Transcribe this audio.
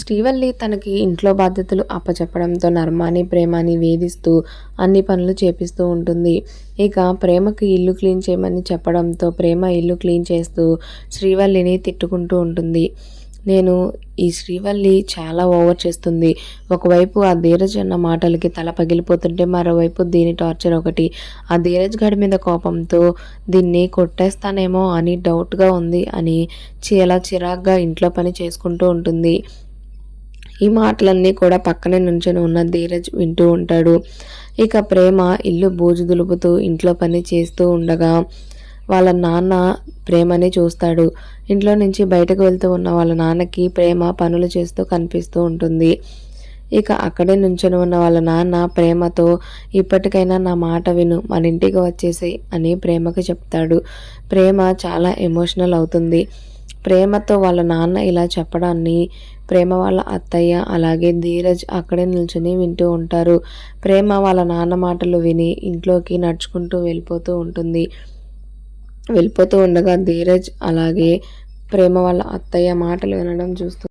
శ్రీవల్లి తనకి ఇంట్లో బాధ్యతలు అప్పచెప్పడంతో నర్మాని, ప్రేమని వేధిస్తూ అన్ని పనులు చేపిస్తూ ఉంటుంది. ఇక ప్రేమకి ఇల్లు క్లీన్ చేయమని చెప్పడంతో ప్రేమ ఇల్లు క్లీన్ చేస్తూ శ్రీవల్లిని తిట్టుకుంటూ ఉంటుంది. ఈ శ్రీవల్లి చాలా ఓవర్ చేస్తుంది. ఒకవైపు ఆ ధీరజ్ అన్న మాటలకి తల పగిలిపోతుంటే మరోవైపు దీని టార్చర్ ఒకటి. ఆ ధీరజ్ గడి మీద కోపంతో దీన్ని కొట్టేస్తానేమో అని డౌట్గా ఉంది అని చాలా చిరాగ్గా ఇంట్లో పని చేసుకుంటూ ఉంటుంది. ఈ మాటలన్నీ కూడా పక్కనే నుంచొని ఉన్న ధీరజ్ వింటూ ఉంటాడు. ఇక ప్రేమ ఇల్లు బూజు దులుపుతూ ఇంట్లో పని చేస్తూ ఉండగా వాళ్ళ నాన్న ప్రేమని చూస్తాడు. ఇంట్లో నుంచి బయటకు వెళ్తూ ఉన్న వాళ్ళ నాన్నకి ప్రేమ పనులు చేస్తూ కనిపిస్తూ ఉంటుంది. ఇక అక్కడే నుంచొని ఉన్న వాళ్ళ నాన్న ప్రేమతో ఇప్పటికైనా నా మాట విను, మన ఇంటికి వచ్చేసేయ్ అని ప్రేమకి చెప్తాడు. ప్రేమ చాలా ఎమోషనల్ అవుతుంది. ప్రేమతో వాళ్ళ నాన్న ఇలా చెప్పడాన్ని ప్రేమ వాళ్ళ అత్తయ్య అలాగే ధీరజ్ అక్కడే నిల్చొని వింటూ ఉంటారు. ప్రేమ వాళ్ళ నాన్న మాటలు విని ఇంట్లోకి నడుచుకుంటూ వెళ్ళిపోతూ ఉండగా ధీరజ్ అలాగే ప్రేమ వాళ్ళ అత్తయ్య మాటలు వినడం చూస్తూ